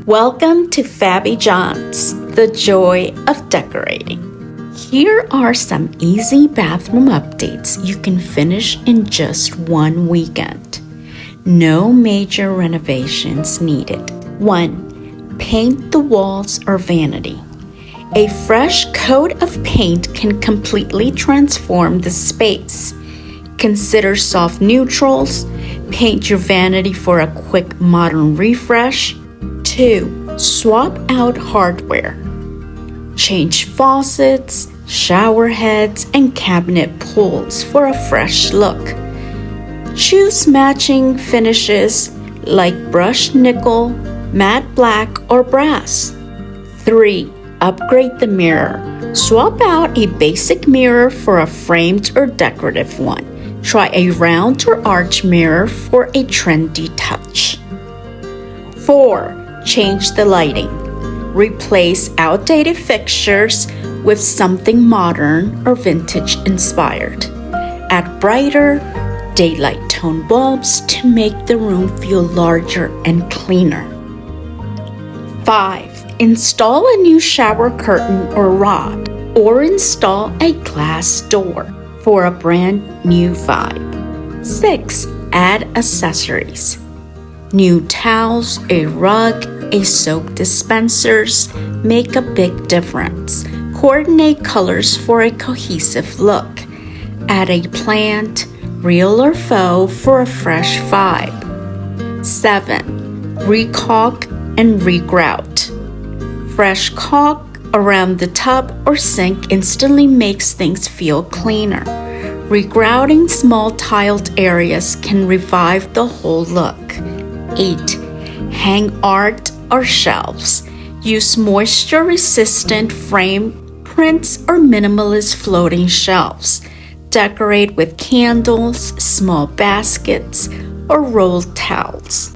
Welcome to Fabby John's, the joy of decorating. Here are some easy bathroom updates you can finish in just one weekend. No major renovations needed. 1. Paint the walls or vanity. A fresh coat of paint can completely transform the space. Consider soft neutrals. Paint your vanity for a quick modern refresh. 2. Swap out hardware. Change faucets, shower heads, and cabinet pulls for a fresh look. Choose matching finishes like brushed nickel, matte black, or brass. 3. Upgrade the mirror. Swap out a basic mirror for a framed or decorative one. Try a round or arch mirror for a trendy touch. 4. Change the lighting. Replace outdated fixtures with something modern or vintage inspired. Add brighter, daylight tone bulbs to make the room feel larger and cleaner. 5. Install a new shower curtain or rod, or install a glass door for a brand new vibe. 6. Add accessories. New towels, a rug, a soap dispensers make a big difference. Coordinate colors for a cohesive look. Add a plant, real or faux, for a fresh vibe. 7. Recaulk and regrout. Fresh caulk around the tub or sink instantly makes things feel cleaner. Regrouting small tiled areas can revive the whole look. 8. Hang art or shelves. Use moisture-resistant frame prints or minimalist floating shelves. Decorate with candles, small baskets, or rolled towels.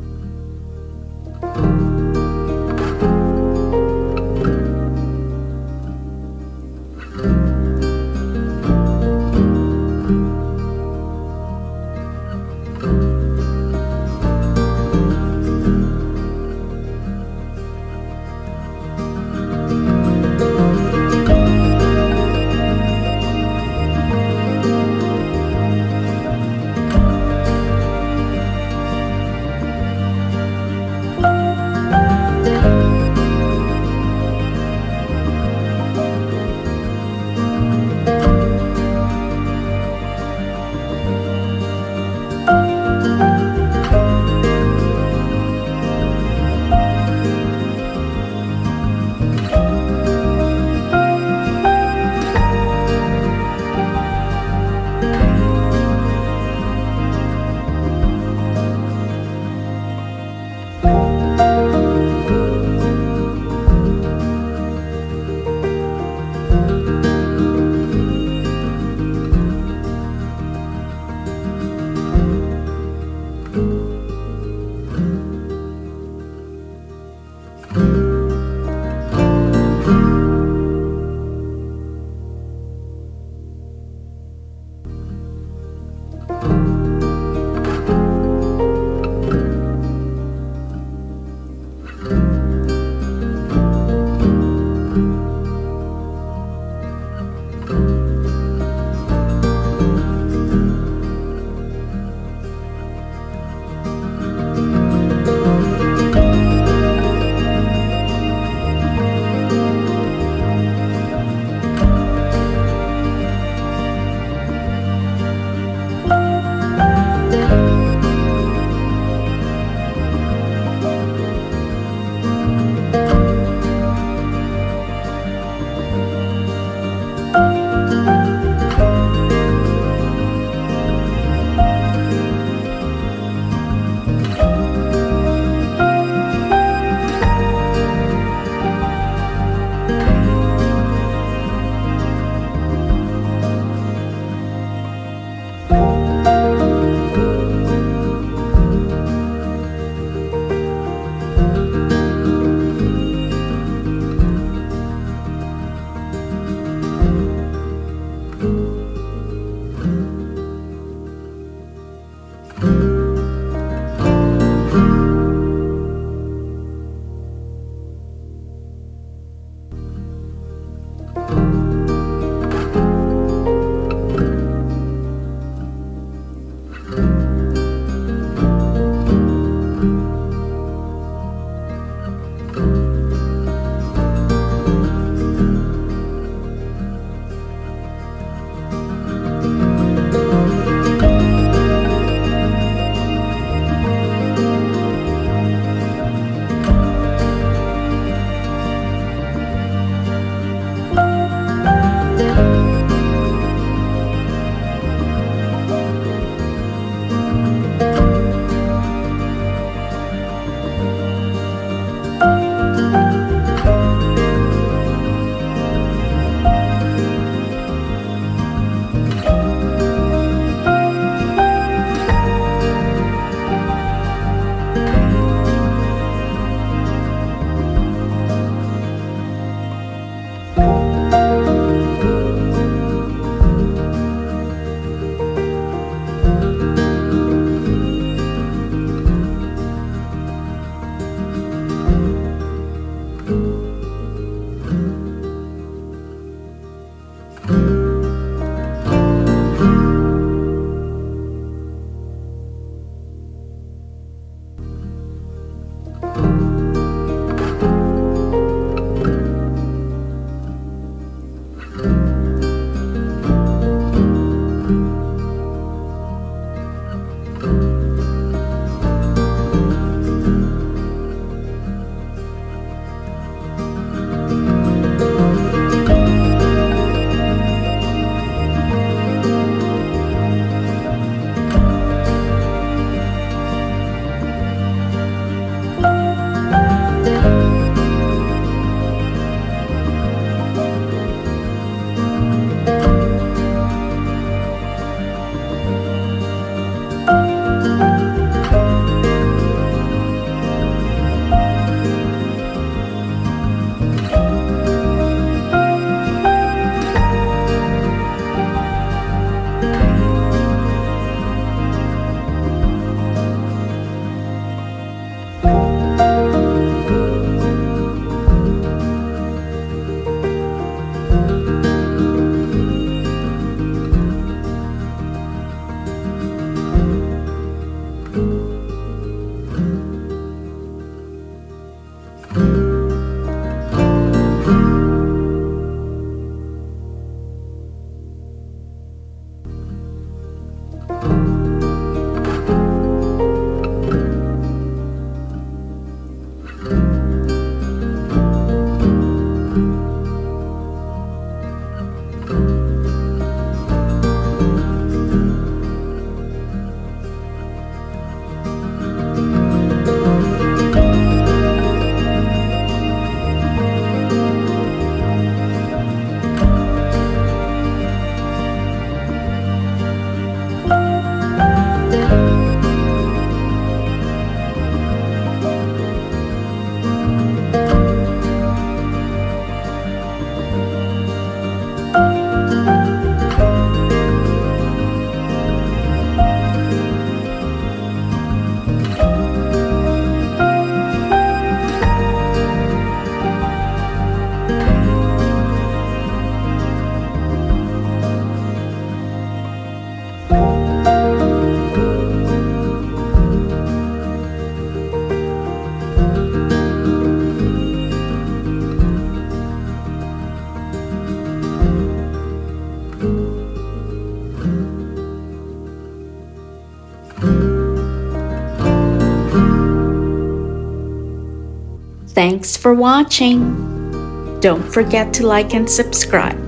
Thanks for watching. Don't forget to like and subscribe.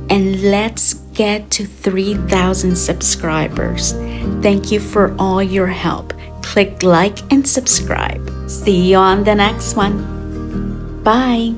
And let's get to 3,000 subscribers. Thank you for all your help. Click like and subscribe. See you on the next one. Bye.